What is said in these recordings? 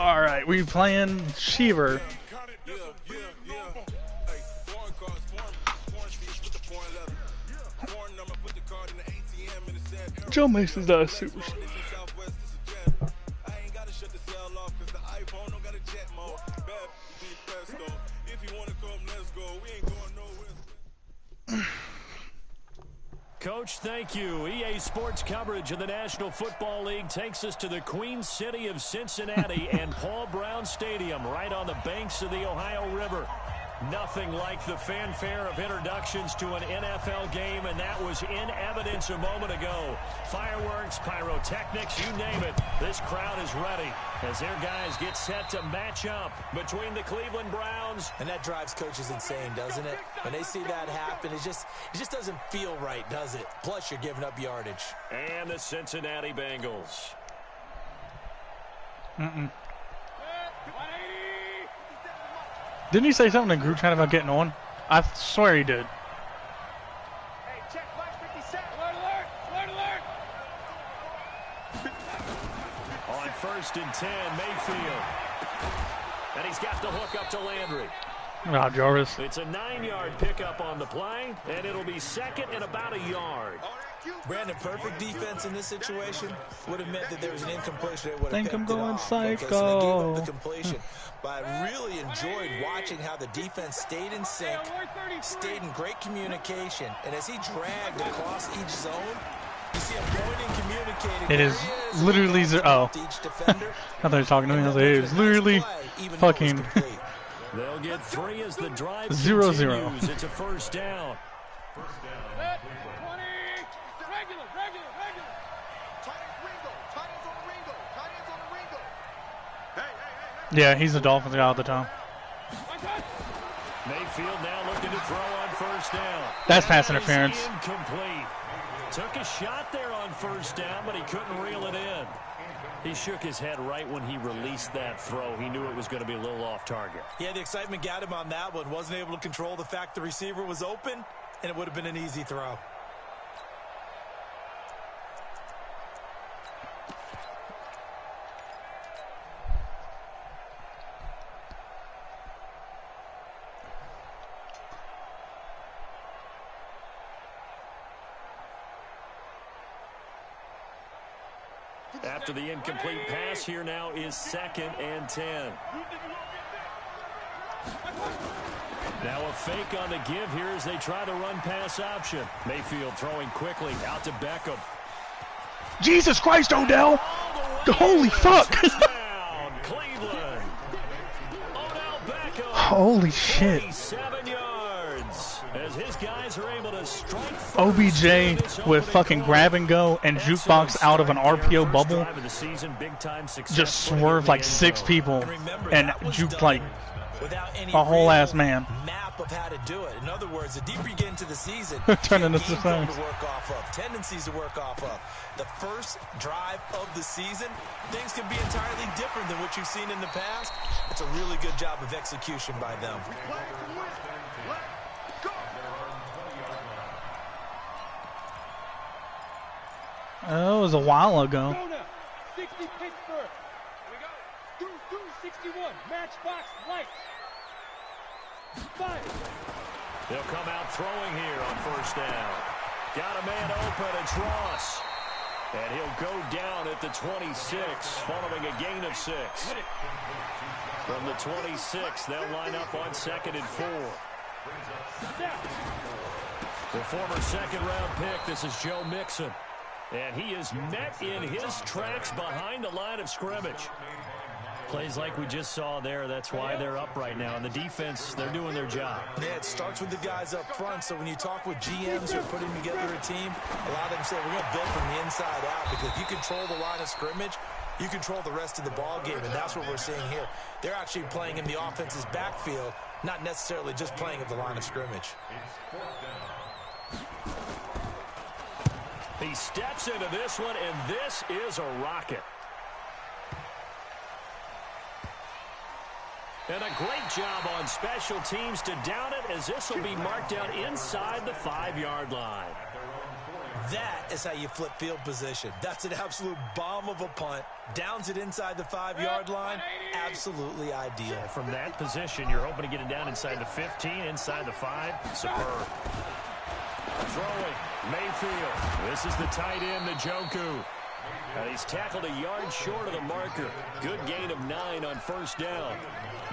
All right, we playing Sheaver. Joe Mason's not a superstar. Coach, thank you. EA Sports coverage of the National Football League takes us to the Queen City of Cincinnati and Paul Brown Stadium right on the banks of the Ohio River. Nothing like the fanfare of introductions to an NFL game, and that was in evidence a moment ago. Fireworks, pyrotechnics, you name it. This crowd is ready as their guys get set to match up between the Cleveland Browns. And that drives coaches insane, doesn't it? When they see that happen, it just doesn't feel right, does it? Plus, you're giving up yardage. And the Cincinnati Bengals. Didn't he say something in the group chat about getting on? I swear he did. Hey, check 557. Alert, alert, alert. On 1st and 10, Mayfield. And he's got the hook up to Landry. Ah, Jarvis. It's a 9-yard pickup on the play, and it'll be second and about a yard. Brandon, perfect defense in this situation would have meant that there was an incompletion. I think I'm going psycho. Because they gave up the completion. But I really enjoyed watching how the defense stayed in sync, stayed in great communication, and as he dragged across each zone, you see him pointing, communicating. It is literally zero. Oh, I thought he was talking to me. I was like, it is literally fucking They'll get 3 as the drive 0-0. It's a first down. Yeah, he's the Dolphins guy all the time. Mayfield now looking to throw on 1st down. That's pass interference. Incomplete. Took a shot there on 1st down, but he couldn't reel it in. He shook his head right when he released that throw. He knew it was going to be a little off target. Yeah, the excitement got him on that one. Wasn't able to control the fact the receiver was open, and it would have been an easy throw. After the incomplete pass, here now is 2nd and 10. Now a fake on the give here as they try the run-pass option. Mayfield throwing quickly out to Beckham. Jesus Christ, Odell! Holy fuck! Cleveland. Odell Beckham. Holy shit. 47 yards as his guys are able to strike first. OBJ with fucking grab and go and jukebox out of an RPO bubble just swerved like 6 people and juked like a whole ass man. Map of how to do it. In other words, the deeper you get into the season, turn into to work off of, tendencies to work off of. The first drive of the season, things can be entirely different than what you've seen in the past. It's a really good job of execution by them. Oh, it was a while ago. 60 Pittsburgh. Here we go. 61. Matchbox lights. 5. They'll come out throwing here on 1st down. Got a man open. It's Ross. And he'll go down at the 26, following a gain of 6. From the 26, they'll line up on 2nd and 4. The former 2nd-round pick, this is Joe Mixon. And he is met in his tracks behind the line of scrimmage. Plays like we just saw there. That's why they're up right now. And the defense, they're doing their job. Yeah, it starts with the guys up front. So when you talk with GMs who are putting together a team, a lot of them say, we're going to build from the inside out. Because if you control the line of scrimmage, you control the rest of the ball game. And that's what we're seeing here. They're actually playing in the offense's backfield, not necessarily just playing at the line of scrimmage. He steps into this one, and this is a rocket. And a great job on special teams to down it, as this will be marked out inside the 5-yard line. That is how you flip field position. That's an absolute bomb of a punt. Downs it inside the 5-yard line. Absolutely ideal. From that position, you're hoping to get it down inside the 15, inside the 5. Superb. Throwing, Mayfield. This is the tight end, Njoku. He's tackled a yard short of the marker. Good gain of 9 on first down.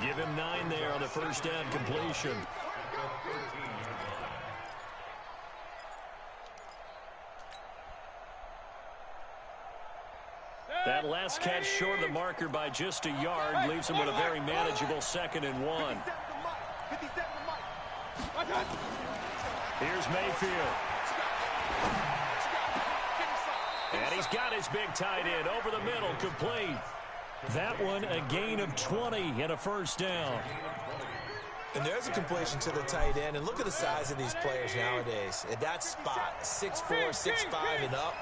Give him 9 there on the first down completion. That last catch short of the marker by just a yard leaves him with a very manageable 2nd and 1. Here's Mayfield. And he's got his big tight end over the middle, complete. That one a gain of 20 and a first down. And there's a completion to the tight end. And look at the size of these players nowadays. At that spot, 6'4", 6'5", and up.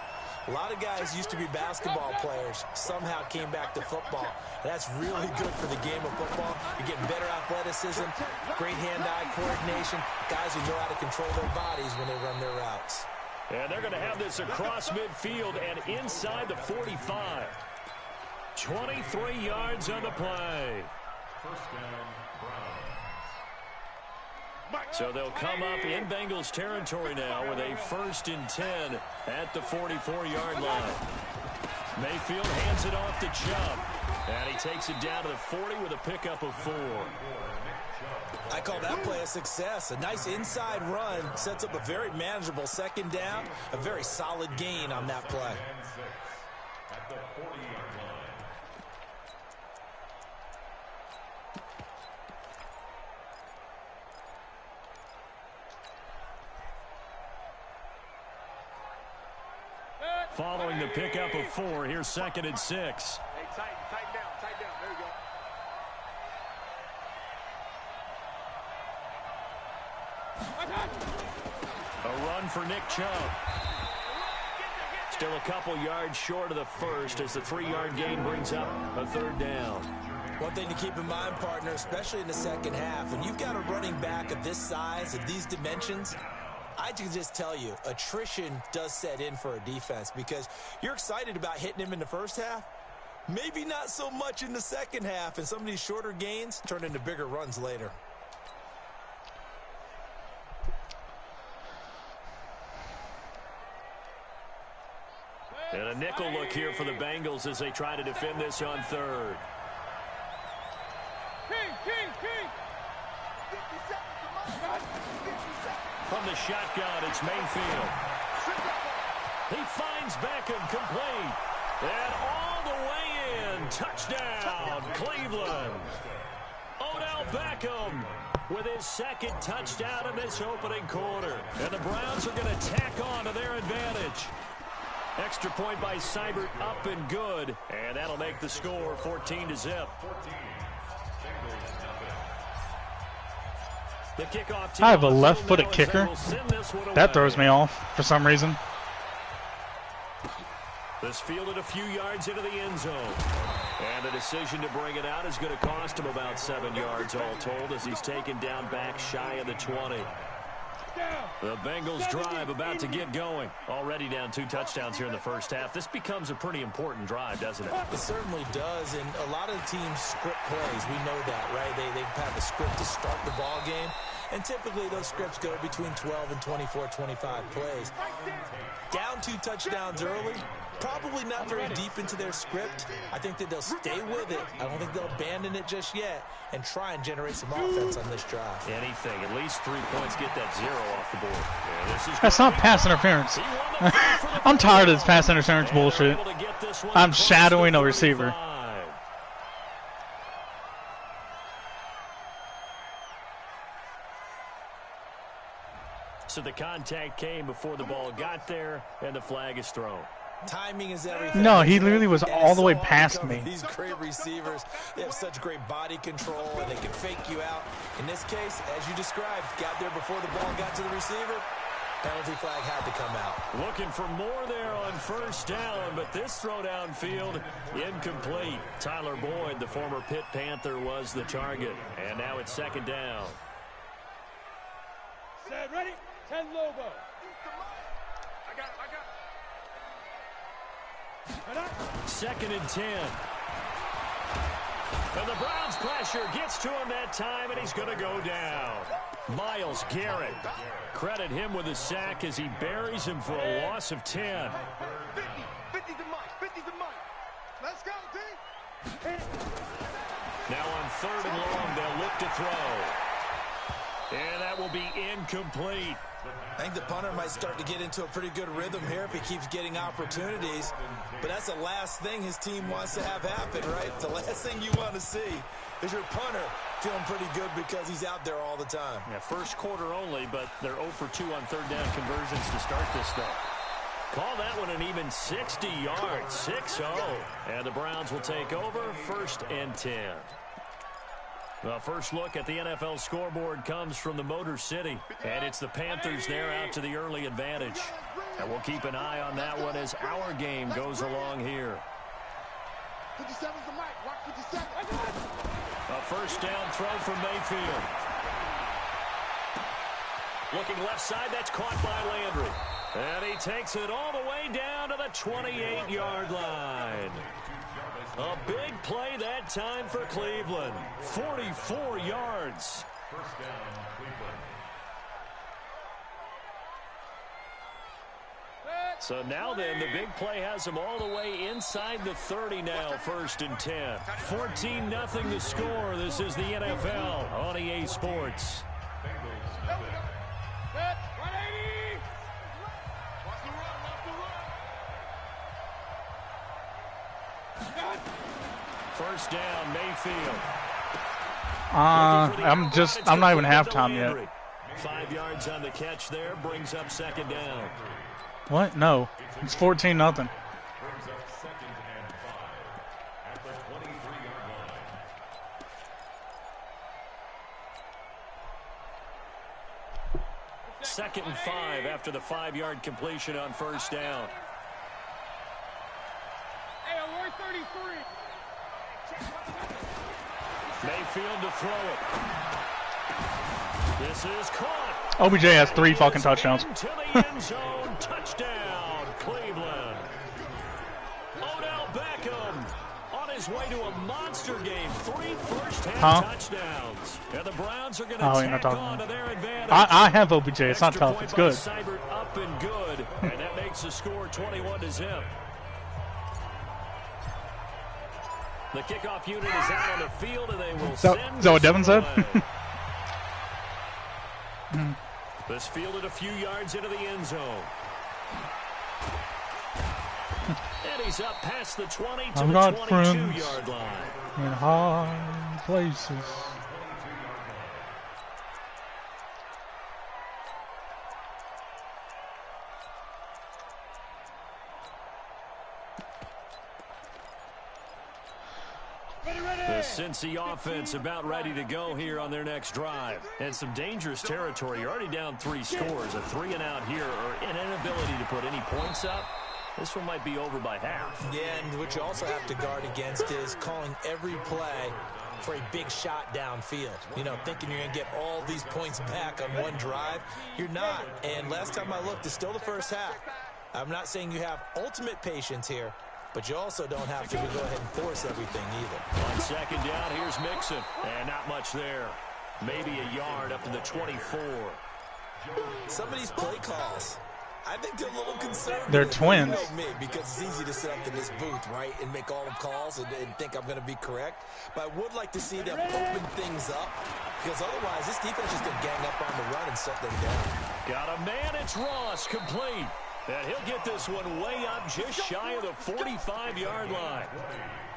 A lot of guys used to be basketball players, somehow came back to football. That's really good for the game of football. You're getting better athleticism, great hand-eye coordination, guys who know how to control their bodies when they run their routes. And they're going to have this across midfield and inside the 45. 23 yards on the play. So they'll come up in Bengals territory now with a 1st and 10 at the 44-yard line. Mayfield hands it off to Chubb. And he takes it down to the 40 with a pickup of 4. I call that play a success. A nice inside run sets up a very manageable 2nd down. A very solid gain on that play. Following the pickup of 4, here's 2nd and 6. Hey, tighten down. There you go. A run for Nick Chubb. Still a couple yards short of the first as the 3-yard gain brings up a 3rd down. One thing to keep in mind, partner, especially in the second half, when you've got a running back of this size, of these dimensions, I can just tell you, attrition does set in for a defense because you're excited about hitting him in the first half. Maybe not so much in the second half, and some of these shorter gains turn into bigger runs later. And a nickel look here for the Bengals as they try to defend this on 3rd. King. From the shotgun, it's Mayfield. He finds Beckham complete. And all the way in. Touchdown, Cleveland. Odell Beckham with his 2nd touchdown in this opening quarter. And the Browns are going to tack on to their advantage. Extra point by Seibert, up and good. And that'll make the score 14-0. The kickoff team I have a left-footed kicker. That throws me off for some reason. This fielded a few yards into the end zone. And the decision to bring it out is going to cost him about 7 yards all told as he's taken down back shy of the 20. The Bengals drive about to get going. Already down 2 touchdowns here in the first half. This becomes a pretty important drive, doesn't it? It certainly does, and a lot of the teams script plays. We know that, right? They have a script to start the ball game, and typically those scripts go between 12 and 24, 25 plays. Down 2 touchdowns early, probably not very deep into their script. I think that they'll stay with it. I don't think they'll abandon it just yet and try and generate some offense on this drive. Anything. At least 3 points, get that 0 off the board. Yeah, this is That's not pass interference. I'm tired of this pass interference bullshit. I'm shadowing a receiver. So the contact came before the ball got there, and the flag is thrown. Timing is everything. No, he literally was all the way past me. These great receivers, they have such great body control, and they can fake you out. In this case, as you described, got there before the ball got to the receiver. Penalty flag had to come out. Looking for more there on first down, but this throw downfield incomplete. Tyler Boyd, the former Pitt Panther, was the target. And now it's 2nd down. Set, ready, 10 logo. Second and 10. And the Browns' pressure gets to him that time, and he's going to go down. Myles Garrett. Credit him with a sack as he buries him for a loss of 10. 50's the money. 50's the money. Let's go, D. Now on 3rd and long, they'll look to throw. And that will be incomplete. I think the punter might start to get into a pretty good rhythm here if he keeps getting opportunities. But that's the last thing his team wants to have happen, right? The last thing you want to see is your punter feeling pretty good because he's out there all the time. Yeah, first quarter only, but they're 0 for 2 on 3rd down conversions to start this thing. Call that one an even 60 yards, 6-0. And the Browns will take over 1st and 10. The first look at the NFL scoreboard comes from the Motor City, and it's the Panthers there out to the early advantage. And we'll keep an eye on that one as our game goes along here. 57's the mic. Watch 57. A first down throw from Mayfield. Looking left side, that's caught by Landry. And he takes it all the way down to the 28-yard line. A big play that time for Cleveland. 44 yards. First down, Cleveland. So now then, the big play has them all the way inside the 30 now, 1st and 10. 14-0 the score. This is the NFL on EA Sports. First down, Mayfield. I'm not even halftime yet. 5 yards on the catch there, brings up 2nd down. What? No. It's 14-0. Brings up 2nd and 5 at the 23-yard line. 2nd and 5 after the 5-yard completion on 1st down. Hey, alert 33. Mayfield to throw it. This is caught. OBJ has 3 fucking touchdowns. To the end zone. Touchdown, Cleveland. Odell Beckham on his way to a monster game. 3 first-half touchdowns. And the Browns are going to tack on to their advantage. I have OBJ. It's not tough. It's good. Seibert up and good. And that makes the score 21-0. The kickoff unit is out on the field, and they will send is that what Devin said? This fielded a few yards into the end zone. And he's up past the 20 to the 22-yard line. In high places. The Cincy offense about ready to go here on their next drive. And some dangerous territory. You're already down 3 scores. A 3-and-out here, or an inability to put any points up. This one might be over by half. Yeah, and what you also have to guard against is calling every play for a big shot downfield. You know, thinking you're going to get all these points back on one drive. You're not. And last time I looked, it's still the first half. I'm not saying you have ultimate patience here, but you also don't have to go ahead and force everything either. On 2nd down, here's Mixon. And not much there. Maybe a yard up to the 24. Some of these play calls, I think they're a little conservative. They're twins. Me, because it's easy to sit up in this booth, right, and make all the calls and think I'm going to be correct. But I would like to see them open things up, because otherwise this defense is going to gang up on the run and shut them down. Got a man. It's Ross, complete. And he'll get this one way up just shy of the 45-yard line.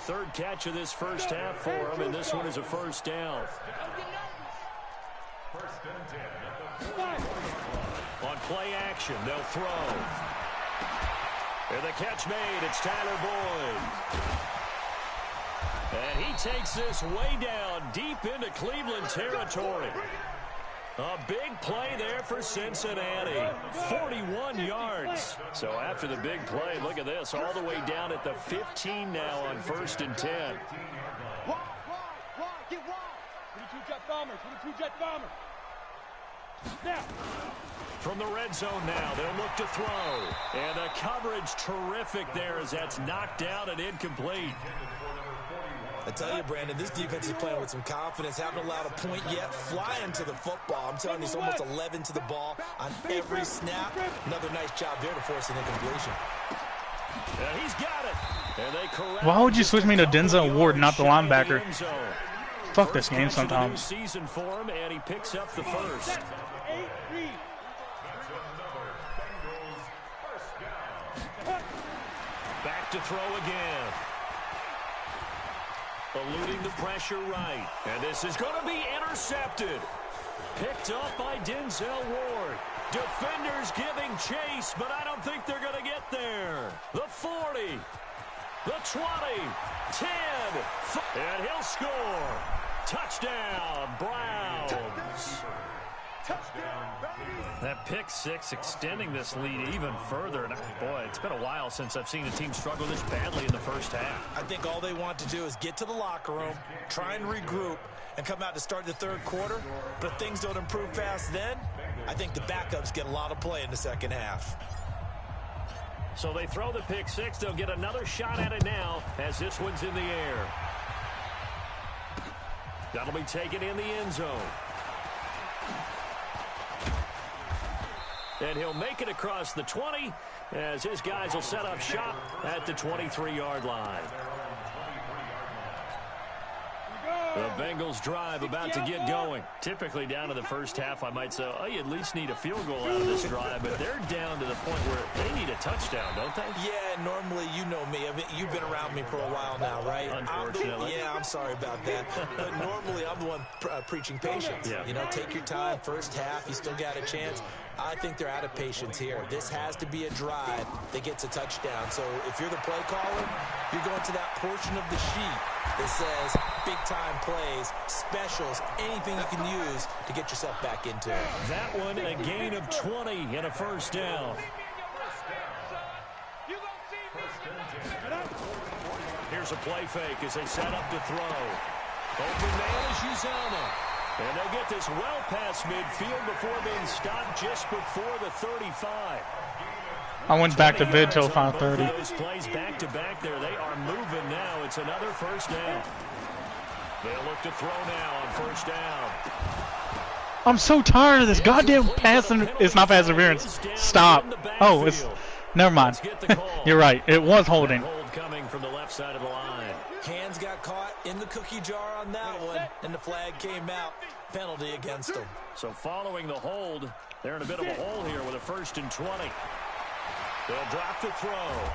3rd catch of this first half for him, and this one is a first down. First and 10. On play action, they'll throw. And the catch made. It's Tyler Boyd. And he takes this way down deep into Cleveland territory. A big play there for Cincinnati. 41 yards. So after the big play, look at this. All the way down at the 15 now on 1st and 10. Wide, get wide. 22 jet bombers. 22 jet bombers. From the red zone now, they'll look to throw. And the coverage terrific there as that's knocked down and incomplete. I tell you, Brandon, this defense is playing with some confidence. Haven't allowed a point yet. Flying to the football. I'm telling you, it's almost 11 to the ball on every snap. Another nice job there to force an incompletion. And he's got it. And they correct. Why would you switch me to Denzel Ward, not the linebacker? Fuck this game sometimes. Season for him, and he picks up the first. Back to throw again. Eluding the pressure right. And this is going to be intercepted. Picked up by Denzel Ward. Defenders giving chase, but I don't think they're going to get there. The 40, the 20, 10, and he'll score. Touchdown, Browns. That pick six extending this lead even further. And boy, it's been a while since I've seen a team struggle this badly in the first half. I think all they want to do is get to the locker room, try and regroup, and come out to start the third quarter. But if things don't improve fast then, I think the backups get a lot of play in the second half. So they throw the pick six. They'll get another shot at it now as this one's in the air. That'll be taken in the end zone. And he'll make it across the 20 as his guys will set up shop at the 23-yard line. The Bengals drive about to get going. Typically down to the first half, I might say, oh, you at least need a field goal out of this drive, but they're down to the point where they need a touchdown, don't they? Yeah, normally you know me. I mean, you've been around me for a while now, right? Unfortunately. I'm sorry about that. But normally I'm the one preaching patience. Yeah. You know, take your time. First half, you still got a chance. I think they're out of patience here. This has to be a drive that gets a touchdown. So if you're the play caller, you're going to that portion of the sheet that says big-time plays, specials, anything you can use to get yourself back into it. That one, a gain of 20 and a first down. Here's a play fake as they set up to throw. Open man is Uzama. And they'll get this well past midfield before being stopped just before the 35. I went back to bed till 5:30. Those plays back to back there. They are moving now. It's another first down. They'll look to throw now on first down. I'm so tired of this goddamn pass. It's not pass interference. Stop. Oh, it's. Never mind. You're right. It was holding. Hold coming from the left side of the line. Hands got caught in the cookie jar on that one, and the flag came out. Penalty against them. So following the hold, they're in a bit of a hole here with a 1st and 20. They'll drop the throw.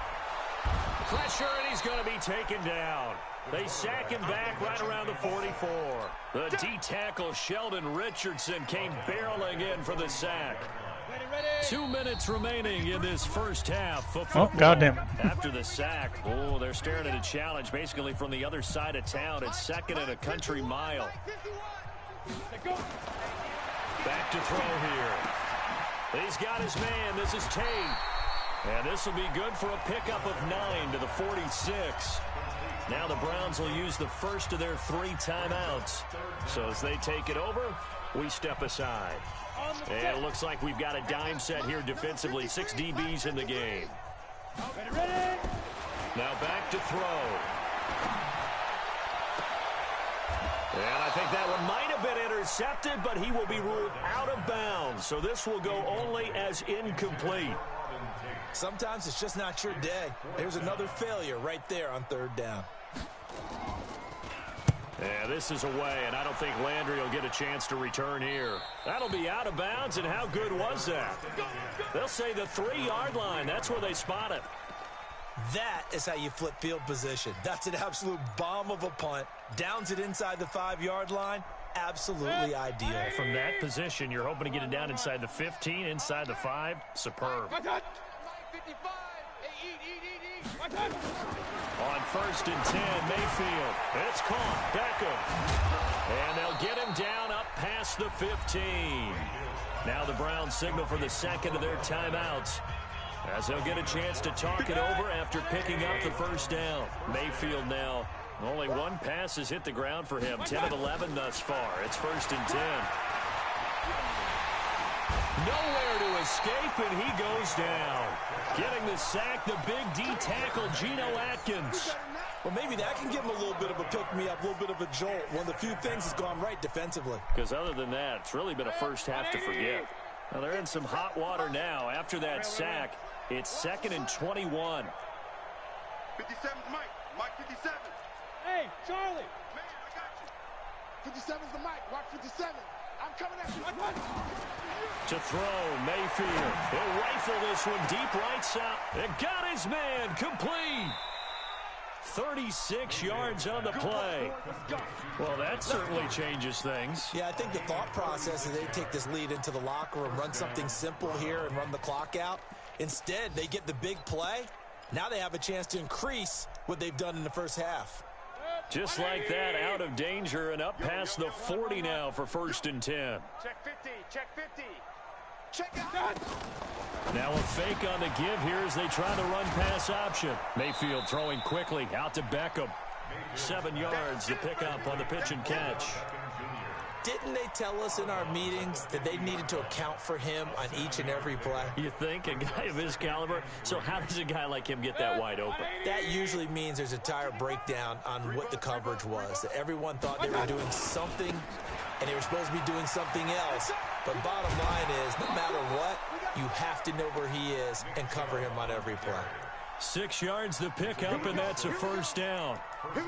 Pressure, and he's going to be taken down. They sack him back right around the 44. The D-tackle Sheldon Richardson came barreling in for the sack. 2 minutes remaining in this first half of football. Oh, goddamn. After the sack, oh, they're staring at a challenge basically from the other side of town. It's 2nd and a country mile. Back to throw here. He's got his man. This is Tate. And this will be good for a pickup of 9 to the 46. Now the Browns will use the first of their 3 timeouts. So as they take it over, we step aside. And it looks like we've got a dime set here defensively. 6 DBs in the game. Now back to throw. And I think that one might have been intercepted, but he will be ruled out of bounds. So this will go only as incomplete. Sometimes it's just not your day. There's another failure right there on 3rd down. Yeah, this is away, and I don't think Landry will get a chance to return here. That'll be out of bounds, and how good was that? They'll say the 3-yard line. That's where they spot it. That is how you flip field position. That's an absolute bomb of a punt. Downs it inside the 5-yard line. Absolutely ideal. From that position, you're hoping to get it down inside the 15, inside the 5. Superb. On 1st and 10, Mayfield. It's caught. Beckham. And they'll get him down up past the 15. Now the Browns signal for the 2nd of their timeouts, as they'll get a chance to talk it over after picking up the 1st down. Mayfield now, only 1 pass has hit the ground for him. 10 of 11 thus far. It's 1st and 10. Nowhere to escape, and he goes down. Getting the sack, the big D tackle, Geno Atkins. Well, maybe that can give him a little bit of a pick-me-up, a little bit of a jolt. One of the few things has gone right defensively. Because other than that, it's really been a first half to forget. Now, they're in some hot water now. After that sack, it's 2nd and 21. 57's Mike. Mike 57. Hey, Charlie. Man, I got you. 57's the Mike. Watch 57. I'm coming at you. To throw, Mayfield. He'll rifle this one deep right side. It got his man complete. 36 yards on the play. Well, that certainly changes things. Yeah, I think the thought process is they take this lead into the locker room, run something simple here and run the clock out. Instead, they get the big play. Now they have a chance to increase what they've done in the first half. Just like that, out of danger and up past the 40 now for 1st and 10. Check 50. Check 50. Check out. Now a fake on the give here as they try the run-pass option. Mayfield throwing quickly out to Beckham. 7 yards to pick up on the pitch and catch. Didn't they tell us in our meetings that they needed to account for him on each and every play? You think? A guy of his caliber? So how does a guy like him get that wide open? That usually means there's a tire breakdown on what the coverage was. That everyone thought they were doing something, and they were supposed to be doing something else. But bottom line is, no matter what, you have to know where he is and cover him on every play. 6 yards the pickup, and that's a 1st down.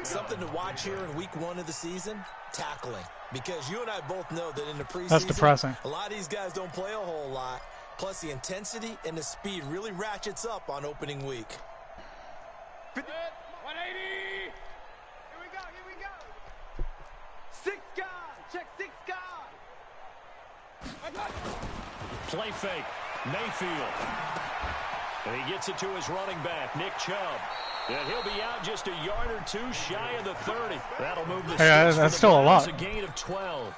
Something to watch here in week 1 of the season, tackling. Because you and I both know that in the preseason, that's depressing. A lot of these guys don't play a whole lot. Plus, the intensity and the speed really ratchets up on opening week. 180. Here we go. Here we go. 6 guys. Check 6 guys. Play fake. Mayfield. And he gets it to his running back, Nick Chubb. And he'll be out just a yard or two shy of the 30. That'll move the sticks. That's still a lot. A gain of 12.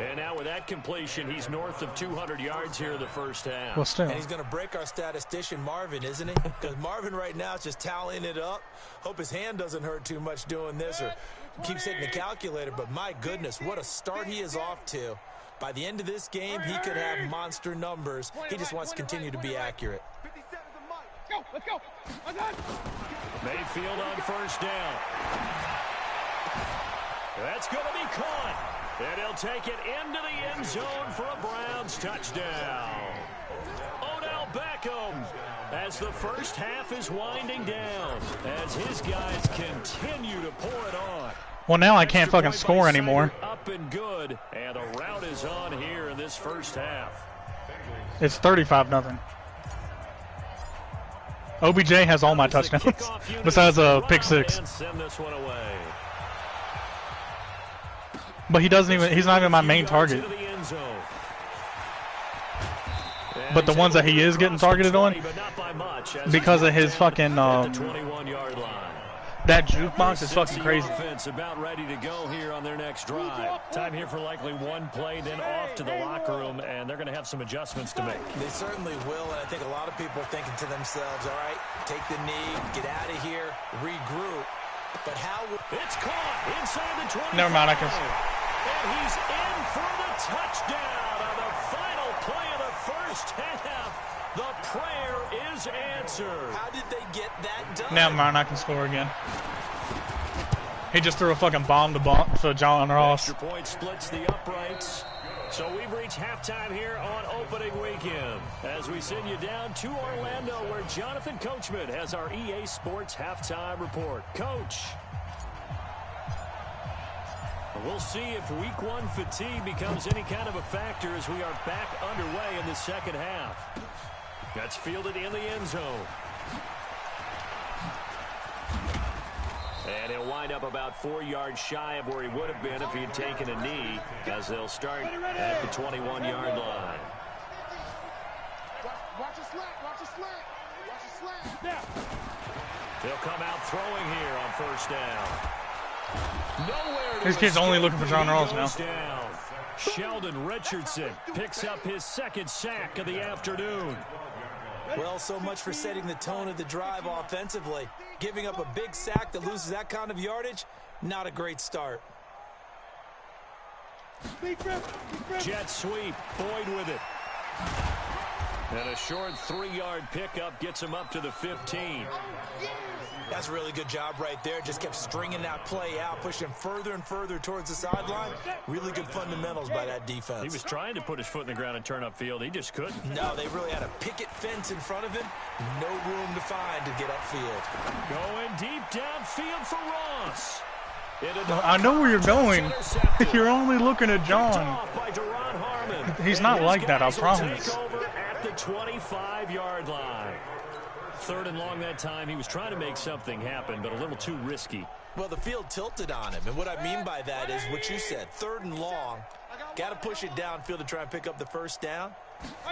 And now with that completion, he's north of 200 yards here in the first half. Well, still. And he's going to break our statistician, Marvin, isn't he? Because Marvin right now is just tallying it up. Hope his hand doesn't hurt too much doing this or keeps hitting the calculator. But my goodness, what a start he is off to. By the end of this game, he could have monster numbers. He just wants to continue to be accurate. 57's the Mike. Let's go. Mayfield on 1st down. That's going to be caught. And he'll take it into the end zone for a Browns touchdown. Odell Beckham as the first half is winding down as his guys continue to pour it on. Well, now I can't fucking score anymore. Up and good, and the route is on here in this first half. It's 35-0. OBJ has all my touchdowns besides a pick 6. Send this one away. But he doesn't even, he's not even my main target. But the ones that he is getting targeted on, because of his fucking, that jukebox is fucking crazy. About ready to go here on their next drive. Time here for likely one play, then off to the locker room, and they're going to have some adjustments to make. They certainly will, and I think a lot of people are thinking to themselves, all right, take the knee, get out of here, regroup. But how will... It's caught inside the 20. Never mind, I can... And he's in for the touchdown on the final play of the first half. The prayer is answered. How did they get that done? Never mind, I can score again. He just threw a fucking bomb to John Ross. Extra point splits the uprights. So we've reached halftime here on opening weekend as we send you down to Orlando where Jonathan Coachman has our EA Sports halftime report. Coach. We'll see if week 1 fatigue becomes any kind of a factor as we are back underway in the second half. That's fielded in the end zone. And he'll wind up about 4 yards shy of where he would have been if he had taken a knee, as they'll start at the 21-yard line. Watch a slant. Watch a slant. Watch a slant. Yeah. They'll come out throwing here on 1st down. Nowhere to These kids only looking for John Ross now. Down. Sheldon Richardson picks up his 2nd sack of the afternoon. Well, so much for setting the tone of the drive offensively. Giving up a big sack that loses that kind of yardage, not a great start. Jet sweep, Boyd with it. And a short 3-yard pickup gets him up to the 15. That's a really good job right there. Just kept stringing that play out, pushing further and further towards the sideline. Really good fundamentals by that defense. He was trying to put his foot in the ground and turn upfield. He just couldn't. No, they really had a picket fence in front of him. No room to find to get upfield. Going deep downfield for Ross. I know where you're going. You're only looking at John. He's not like that, I promise. At the 25-yard line. 3rd and long that time. He was trying to make something happen, but a little too risky. Well, the field tilted on him, and what I mean by that is what you said. 3rd and long. Got to push it downfield to try and pick up the first down.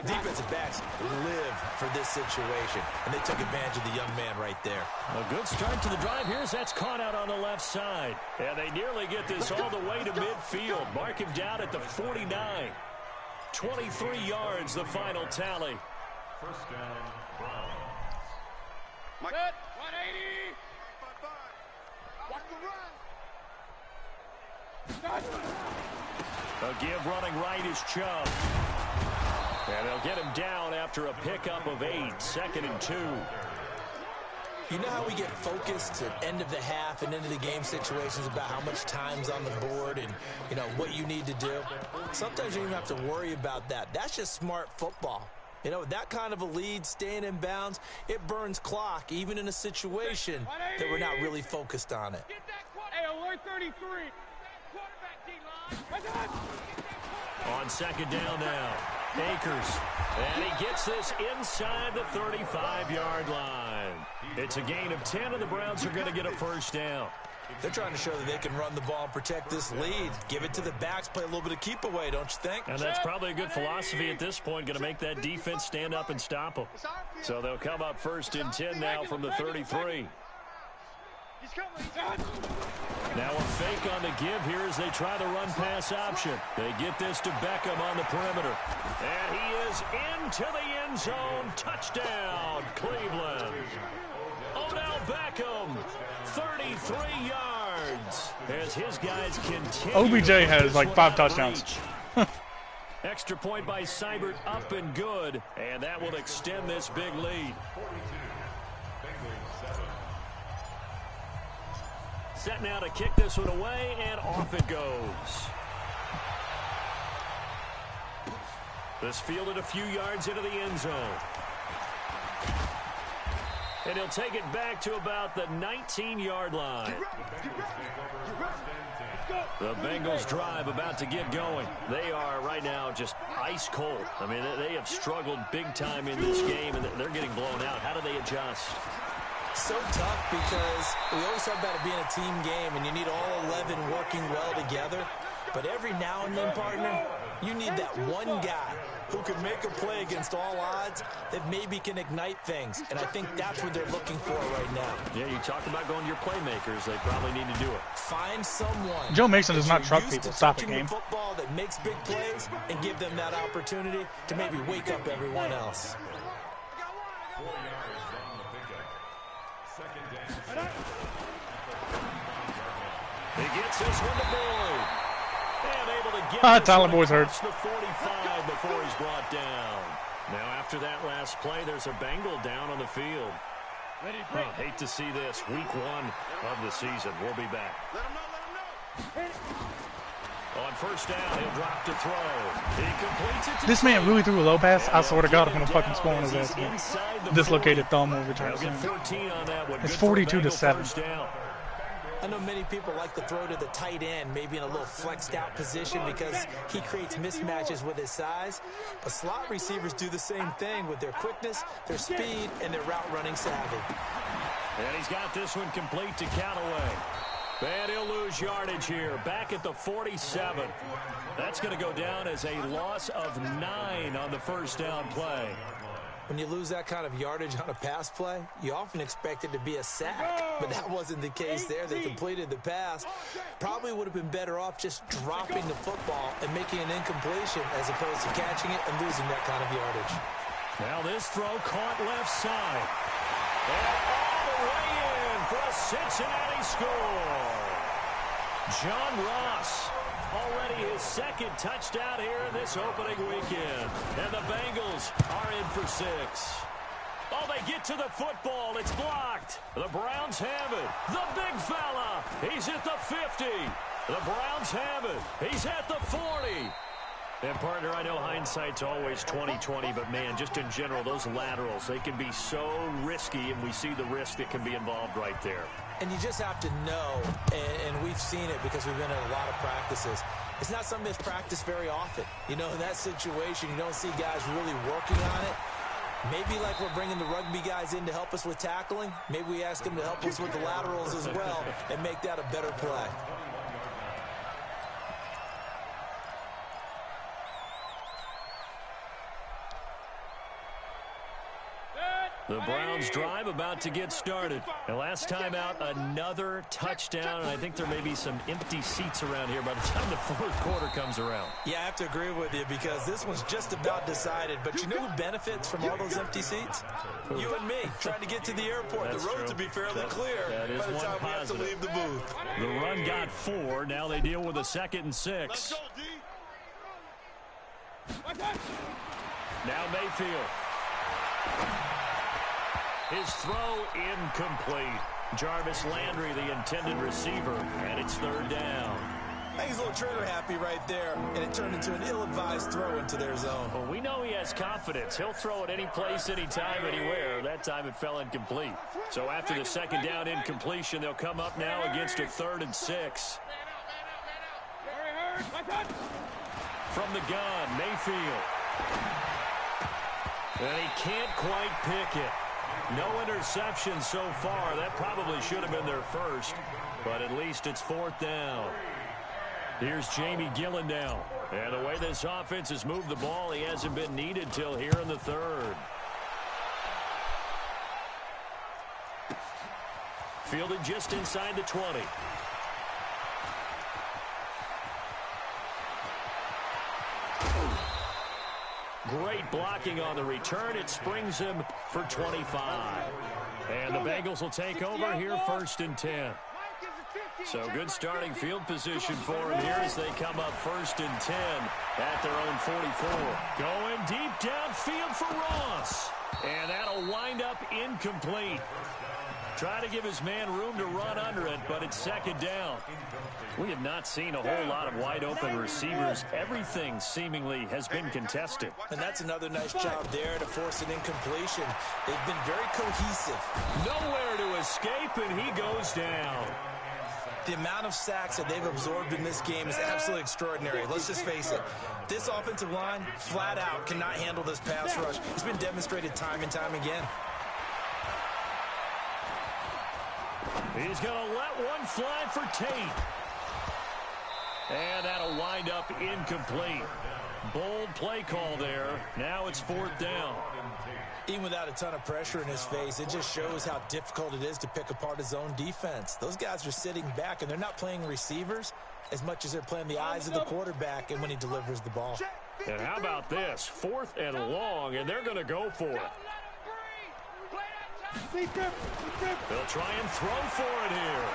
Defensive backs live for this situation, and they took advantage of the young man right there. A good start to the drive here as that's caught out on the left side. And they nearly get this all the way to midfield. Mark him down at the 49. 23 yards, the final tally. First down, Browns. Set. 180. Watch the run. A give running right is Chubb. And they'll get him down after a pickup of 8. 2nd and 2. You know how we get focused at end of the half and into the game situations about how much time's on the board and, you know, what you need to do? Sometimes you don't even have to worry about that. That's just smart football. You know, that kind of a lead, staying in bounds, it burns clock, even in a situation that we're not really focused on it. Hey, 133. Quarterback D-line. On 2nd down now, Akers. And he gets this inside the 35-yard line. It's a gain of 10, and the Browns are going to get a first down. They're trying to show that they can run the ball and protect this lead. Give it to the backs, play a little bit of keep away, don't you think? And that's probably a good philosophy at this point, going to make that defense stand up and stop them. So they'll come up 1st and 10 now from the 33. Now a fake on the give here as they try the run-pass option. They get this to Beckham on the perimeter. And he is into the end zone. Touchdown, Cleveland. Odell Beckham, 33 yards. As his guys continue. OBJ has like 5 touchdowns. Extra point by Seibert, up and good. And that will extend this big lead. Set now to kick this one away, and off it goes. This fielded a few yards into the end zone. And he'll take it back to about the 19-yard line. The Bengals drive about to get going. They are right now just ice cold. I mean, they have struggled big time in this game, and they're getting blown out. How do they adjust? So tough because we always talk about it being a team game, and you need all 11 working well together. But every now and then, partner, you need that one guy who can make a play against all odds that maybe can ignite things. And I think that's what they're looking for right now. Yeah, you talk about going to your playmakers. They probably need to do it. Find someone. Joe Mason does not truck people. Stop the game. Football that makes big plays and give them that opportunity to maybe wake up everyone else. 4 yards on the pickup. 2nd down. He gets this one to Boyd. And able to get Tyler Boyd's hurt. The 45 before he's brought down. Now after that last play, there's a Bengal down on the field. Hate to see this. Week 1 of the season. We'll be back. On 1st down, he'll drop to throw. He completes it to This man really threw a low pass. I swear to God, I'm gonna fucking score on his ass again. Dislocated thumb will return soon. It's 42-7. I know many people like to throw to the tight end, maybe in a little flexed out position because he creates mismatches with his size. But slot receivers do the same thing with their quickness, their speed, and their route running savvy. And he's got this one complete to Callaway. And he'll lose yardage here, back at the 47. That's going to go down as a loss of 9 on the 1st down play. When you lose that kind of yardage on a pass play, you often expect it to be a sack, but that wasn't the case there. They completed the pass. Probably would have been better off just dropping the football and making an incompletion as opposed to catching it and losing that kind of yardage. Now this throw caught left side. And all the way in for a Cincinnati score. John Ross Already his second touchdown here in this opening weekend. And the Bengals are in for 6. Oh, they get to the football. It's blocked. The Browns have it. The big fella. He's at the 50. The Browns have it. He's at the 40. And, partner, I know hindsight's always 20/20, but, man, just in general, those laterals, they can be so risky, and we see the risk that can be involved right there. And you just have to know, and we've seen it because we've been at a lot of practices. It's not something that's practiced very often. You know, in that situation, you don't see guys really working on it. Maybe like we're bringing the rugby guys in to help us with tackling. Maybe we ask them to help us with the laterals as well and make that a better play. The Browns drive about to get started. And last time out, another touchdown. And I think there may be some empty seats around here by the time the fourth quarter comes around. Yeah, I have to agree with you because this one's just about decided. But you know who benefits from all those empty seats? You and me, trying to get to the airport. That's the roads true. will be fairly clear that is by the one time we have to positive. leave the booth. The run got 4. Now they deal with a 2nd and 6. Let's go, D. Now Mayfield. His throw incomplete. Jarvis Landry, the intended receiver, and it's 3rd down. I think he's a little trigger happy right there, and it turned into an ill-advised throw into their zone. Well, we know he has confidence. He'll throw it any place, anytime, anywhere. That time it fell incomplete. So after the 2nd down incompletion, they'll come up now against a 3rd and 6. From the gun, Mayfield. And he can't quite pick it. No interception so far. That probably should have been their first, but at least it's 4th down. Here's Jamie Gillen now. And the way this offense has moved the ball, he hasn't been needed till here in the 3rd. Fielded just inside the 20. Great blocking on the return. It springs him for 25. And the Bengals will take over here 1st and 10. So good starting field position for him here as they come up 1st and 10 at their own 44. Going deep downfield for Ross. And that'll wind up incomplete. Try to give his man room to run under it, but it's 2nd down. We have not seen a whole lot of wide-open receivers. Everything seemingly has been contested. And that's another nice job there to force an incompletion. They've been very cohesive. Nowhere to escape, and he goes down. The amount of sacks that they've absorbed in this game is absolutely extraordinary. Let's just face it. This offensive line, flat out, cannot handle this pass rush. It's been demonstrated time and time again. He's going to let one fly for Tate. And that'll wind up incomplete. Bold play call there. Now it's 4th down. Even without a ton of pressure in his face, it just shows how difficult it is to pick apart his own defense. Those guys are sitting back, and they're not playing receivers as much as they're playing the eyes of the quarterback and when he delivers the ball. And how about this? 4th and long, and they're going to go for it. They'll try and throw for it here.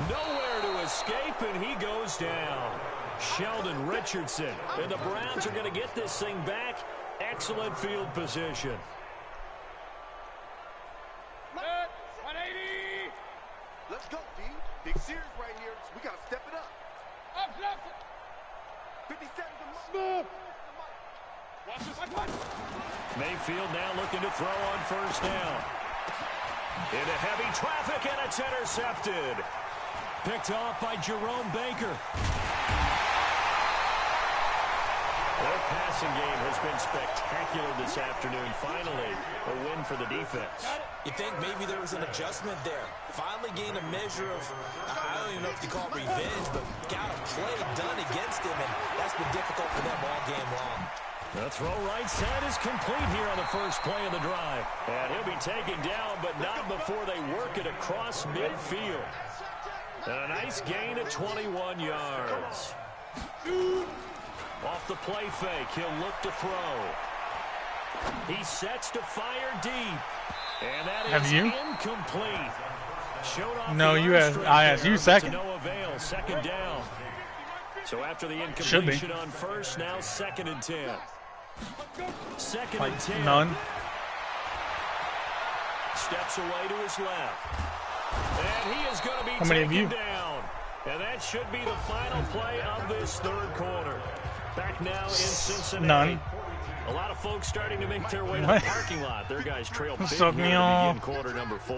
Nowhere to escape, and he goes down. Sheldon Richardson. And the Browns are going to get this thing back. Excellent field position. 180. Let's go, D. Big series right here. So we got to step it up. 50 seconds. Mayfield now looking to throw on 1st down. Into heavy traffic, and it's intercepted. Picked off by Jerome Baker. Their passing game has been spectacular this afternoon. Finally, a win for the defense. You think maybe there was an adjustment there. Finally gained a measure of, I don't even know if you call it revenge, but got a play done against him, and that's been difficult for them all game long. The throw right side is complete here on the first play of the drive. And he'll be taken down, but not before they work it across midfield. And a nice gain of 21 yards. Off the play fake, he'll look to throw. He sets to fire deep. And that is incomplete. Showed off No, the you arm asked. strength I asked there, you but second. to no avail. Second down. So after the Should be. incompletion on first, now 2nd and 10. 2nd Like and 10. none. Steps away to his left. And he is going to be How many of you? taken down. And that should be the final play of this third quarter. Back now in Cincinnati. None. A lot of folks starting to make their way to the What? parking lot. Their guys trail big Suck here me to off. begin quarter number 4.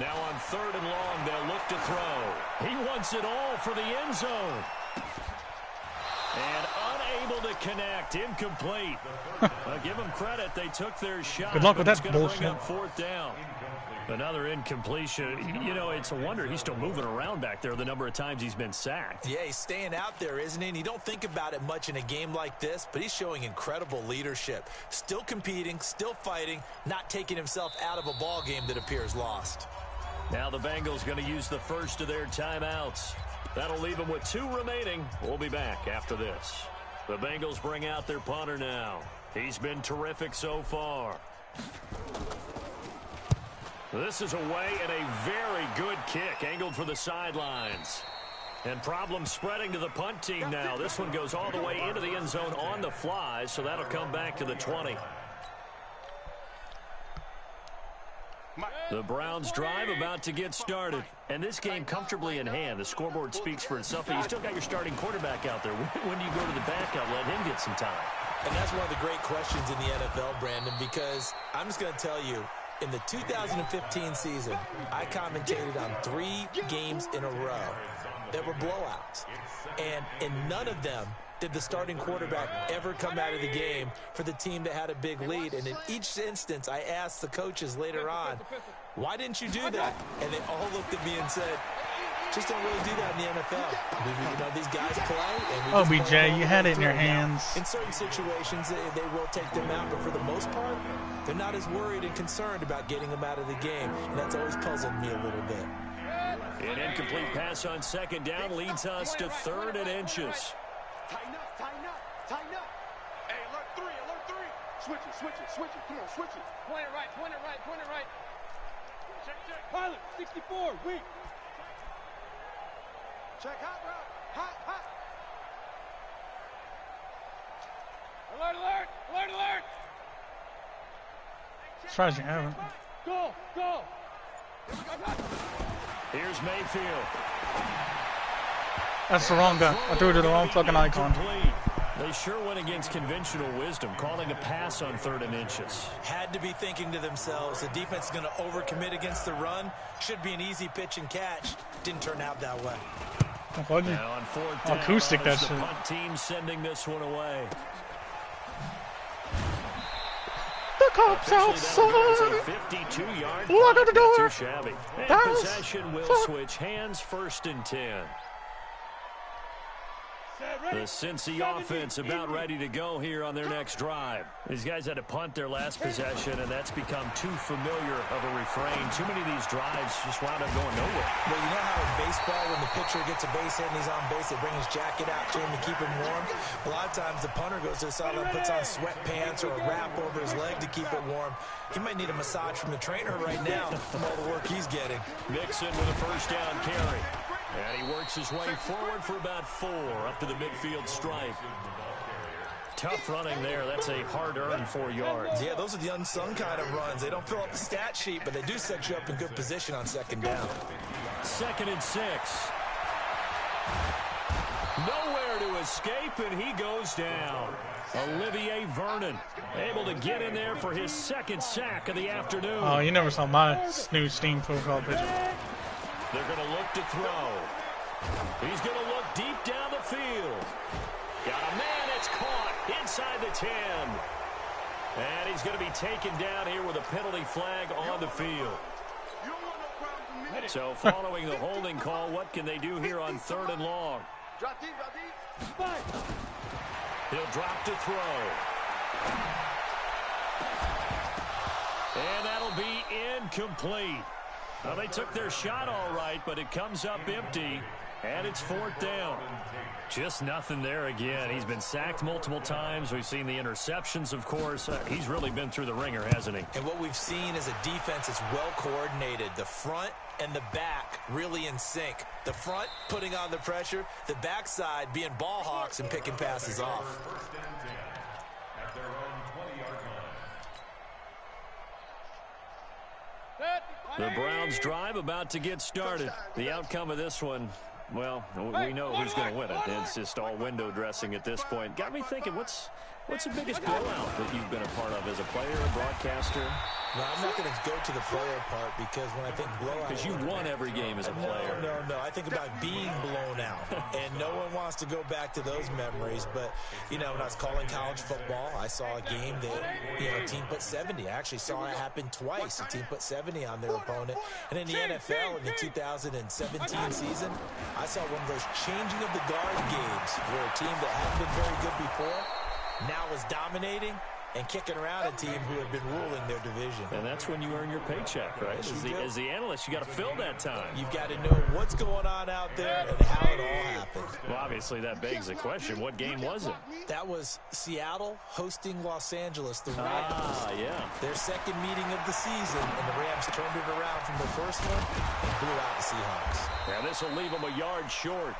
Now on 3rd and long, they'll look to throw. He wants it all for the end zone. And unable to connect. Incomplete. Well, give them credit. They took their shot. Good luck with but it's that gonna bullshit. Bring up 4th down. Another incompletion. You know, it's a wonder he's still moving around back there the number of times he's been sacked. Yeah, he's staying out there, isn't he? And you don't think about it much in a game like this, but he's showing incredible leadership. Still competing, still fighting, not taking himself out of a ball game that appears lost. Now the Bengals going to use the first of their timeouts. That'll leave them with 2 remaining. We'll be back after this. The Bengals bring out their punter now. He's been terrific so far. This is away and a very good kick angled for the sidelines. And problems spreading to the punt team now. This one goes all the way into the end zone on the fly, so that'll come back to the 20. The Browns drive about to get started. And this game comfortably in hand. The scoreboard speaks for itself, but you still got your starting quarterback out there. When do you go to the backup, let him get some time? And that's one of the great questions in the NFL, Brandon, because I'm just going to tell you, in the 2015 season, I commentated on 3 games in a row that were blowouts. And in none of them did the starting quarterback ever come out of the game for the team that had a big lead. And in each instance, I asked the coaches later on, why didn't you do that? And they all looked at me and said, just don't really do that in the NFL. You know, these guys play. And OBJ, you had it in your hands. In certain situations, they will take them out, but for the most part, they're not as worried and concerned about getting them out of the game. And that's always puzzled me a little bit. An incomplete pass on 2nd down leads us to 3rd and inches. Tighten up, tighten up, tighten up. Hey, alert 3, alert 3. Switch it, switch it, switch it. Come on, switch it. Point it right, point it right, point it right. Check, check. Pilot, 64, weak. Check hot route, hot, hot. Alert, alert, alert, alert. Surprised you haven't. Go, go. Here's Mayfield. That's the wrong guy. I threw it to the wrong fucking icon. Incomplete. They sure went against conventional wisdom, calling a pass on 3rd and inches. Had to be thinking to themselves, the defense is going to overcommit against the run. Should be an easy pitch and catch. Didn't turn out that way. Now on 4th down, Acoustic that the shit. punt team sending this one away. The cops outside. 52-yard Lock at the door. Not too shabby. And That's possession will switch hands. 1st and 10. The Cincy offense about ready to go here on their next drive. These guys had to punt their last possession, and that's become too familiar of a refrain. Too many of these drives just wound up going nowhere. Well, you know how in baseball, when the pitcher gets a base hit and he's on base, they bring his jacket out to him to keep him warm? A lot of times the punter goes to the sideline, puts on sweatpants or a wrap over his leg to keep it warm. He might need a massage from the trainer right now from all the work he's getting. Mixon with a 1st down carry. And he works his way forward for about 4 up to the midfield stripe. Tough running there. That's a hard-earned 4 yards. Yeah, those are the unsung kind of runs. They don't fill up the stat sheet, but they do set you up in good position on 2nd down. 2nd and 6. Nowhere to escape, and he goes down. Olivier Vernon able to get in there for his 2nd sack of the afternoon. Oh, you never saw my new Steam profile picture. They're going to look to throw. He's going to look deep down the field. Got a man that's caught inside the 10. And he's going to be taken down here with a penalty flag on the field. So following the holding call, what can they do here on 3rd and long? Drop deep, drop deep. He'll drop to throw. And that'll be incomplete. Well, they took their shot all right, but it comes up empty. And it's 4th down. Just nothing there again. He's been sacked multiple times. We've seen the interceptions, of course. He's really been through the ringer, hasn't he? And what we've seen is a defense that's well coordinated. The front and the back really in sync. The front putting on the pressure, the backside being ball hawks and picking passes off. First and 10 at their own 20-yard line. The Browns drive about to get started. The outcome of this one, well, we know who's going to win it. It's just all window dressing at this point. Got me thinking, what's the biggest blowout that you've been a part of as a player, a broadcaster? No, I'm not going to go to the player part because when I think blowout... Because you won every game as a player. No. I think about being blown out. And no one wants to go back to those memories. But, you know, when I was calling college football, I saw a game that, you know, a team put 70. I actually saw it happen twice. A team put 70 on their opponent. And in the NFL, in the 2017 season, I saw one of those changing of the guard games where a team that hadn't been very good before now was dominating and kicking around a team who had been ruling their division. And that's when you earn your paycheck, right? As the analyst, you got to fill that time. You've got to know what's going on out there and how it all happened. Well, obviously, that begs the question, what game was it? That was Seattle hosting Los Angeles, the Rams. Yeah. Their second meeting of the season, and the Rams turned it around from the first one and blew out the Seahawks. Now, this will leave them a yard short.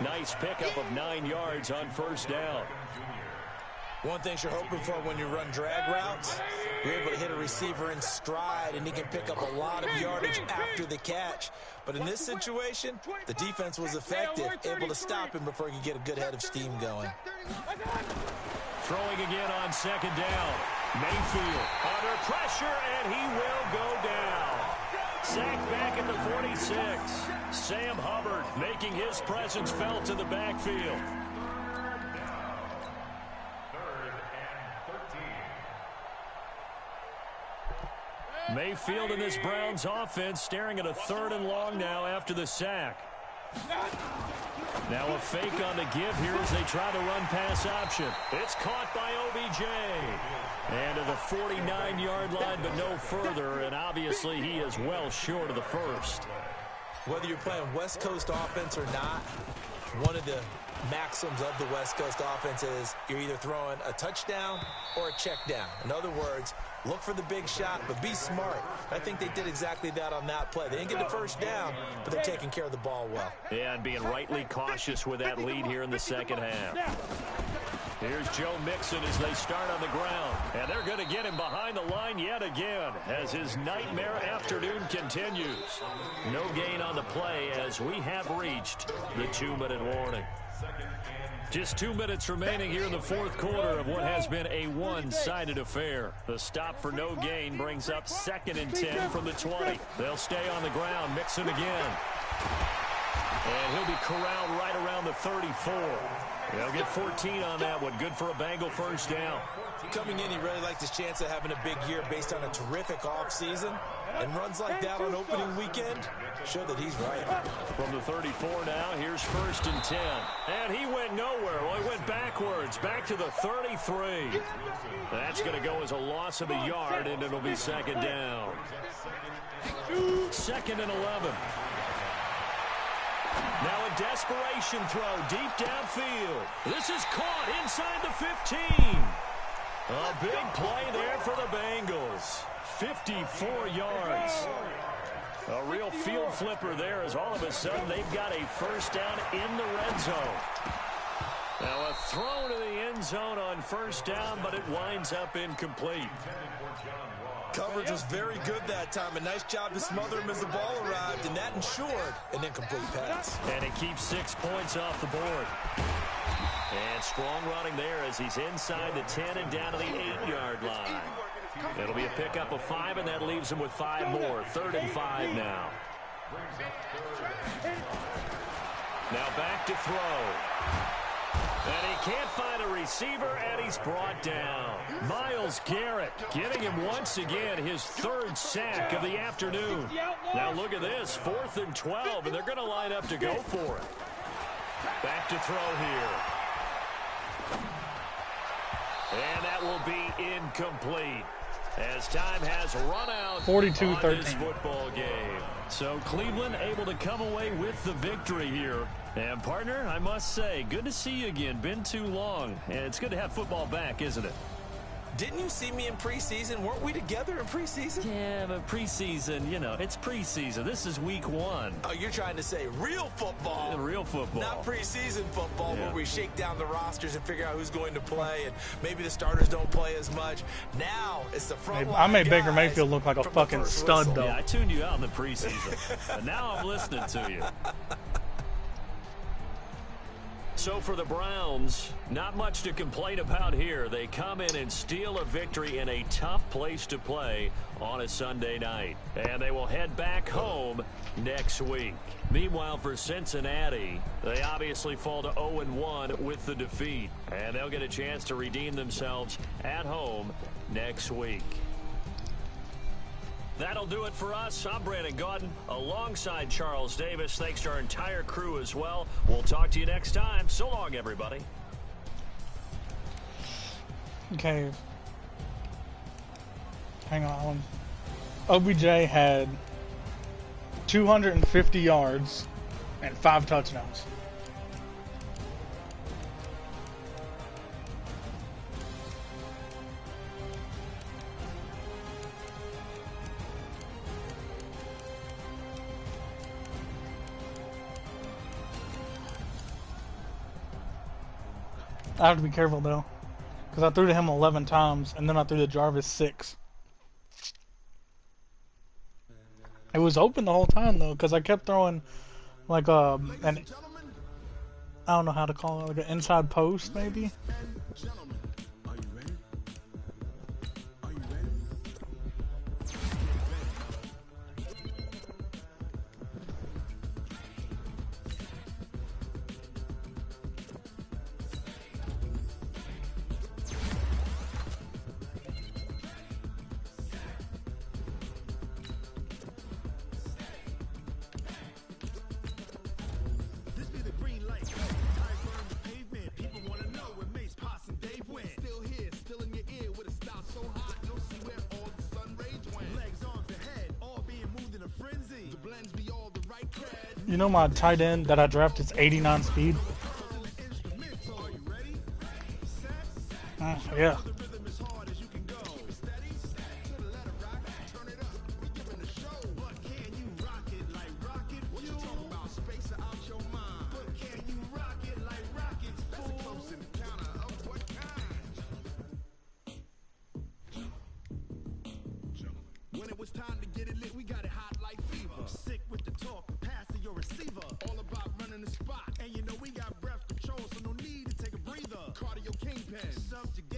Nice pickup of 9 yards on first down. One thing you're hoping for when you run drag routes, you're able to hit a receiver in stride, and he can pick up a lot of yardage after the catch. But in this situation, the defense was effective, able to stop him before he could get a good head of steam going. Throwing again on second down. Mayfield under pressure, and he will go down. Sacked back at the 46. Sam Hubbard making his presence felt in the backfield. Mayfield and this Browns offense staring at a 3rd and long now after the sack. Now a fake on the give here as they try the run pass option. It's caught by OBJ. And to the 49-yard line, but no further. And obviously he is well short of the first. Whether you're playing West Coast offense or not, one of the maxims of the West Coast offense is you're either throwing a touchdown or a check down. In other words, look for the big shot, but be smart. I think they did exactly that on that play. They didn't get the first down, but they're taking care of the ball well. Yeah, and being rightly cautious with that lead here in the second half. Here's Joe Mixon as they start on the ground. And they're going to get him behind the line yet again as his nightmare afternoon continues. No gain on the play as we have reached the 2-minute warning. Just 2 minutes remaining here in the fourth quarter of what has been a one-sided affair. The stop for no gain brings up 2nd and 10 from the 20. They'll stay on the ground. Mixon again. And he'll be corralled right around the 34. They'll get 14 on that one. Good for a Bengal first down. Coming in, he really liked his chance of having a big year based on a terrific offseason. And runs like that on opening weekend show that he's right. From the 34 now, here's 1st and 10. And he went nowhere. Well, he went backwards, back to the 33. That's going to go as a loss of a yard, and it'll be 2nd down. 2nd and 11. Now a desperation throw deep downfield. This is caught inside the 15. A big play there for the Bengals. 54 yards. A real field flipper there as all of a sudden they've got a first down in the red zone. Now a throw to the end zone on first down, but it winds up incomplete. Coverage was very good that time. A nice job to smother him as the ball arrived, and that ensured an incomplete pass. And it keeps 6 points off the board. And strong running there as he's inside the 10 and down to the 8-yard line. It'll be a pickup of 5, and that leaves him with 5 more. 3rd and 5 now. Now back to throw. And he can't find a receiver, and he's brought down. Myles Garrett getting him once again his 3rd sack of the afternoon. Now look at this, 4th and 12, and they're going to line up to go for it. Back to throw here. And that will be incomplete. As time has run out 42-13. on this football game. So Cleveland able to come away with the victory here. And partner, I must say, good to see you again. Been too long. And it's good to have football back, isn't it? Didn't you see me in preseason? Weren't we together in preseason? Yeah, but preseason, you know, it's preseason. This is week 1. Oh, you're trying to say real football. Real football. Not preseason football, Yeah. where we shake down the rosters and figure out who's going to play, and maybe the starters don't play as much. Now it's the front line I made Baker guys Mayfield look like a from the fucking first stud, whistle. though. Yeah, I tuned you out in the preseason. But now I'm listening to you. So for the Browns, not much to complain about here. They come in and steal a victory in a tough place to play on a Sunday night. And they will head back home next week. Meanwhile, for Cincinnati, they obviously fall to 0-1 with the defeat. And they'll get a chance to redeem themselves at home next week. That'll do it for us. I'm Brandon Gaudin alongside Charles Davis. Thanks to our entire crew as well. We'll talk to you next time. So long, everybody. Okay. Hang on. OBJ had 250 yards and 5 touchdowns. I have to be careful though, because I threw to him 11 times, and then I threw to Jarvis 6. It was open the whole time though, because I kept throwing like I don't know how to call it, like an inside post maybe. You know my tight end that I drafted is 89 speed? Yeah. When it was time to get it lit, we got it hot like fever. Sick with the talk, pass to your receiver. All about running the spot. And you know we got breath control, so no need to take a breather. Cardio kingpin, subjugate.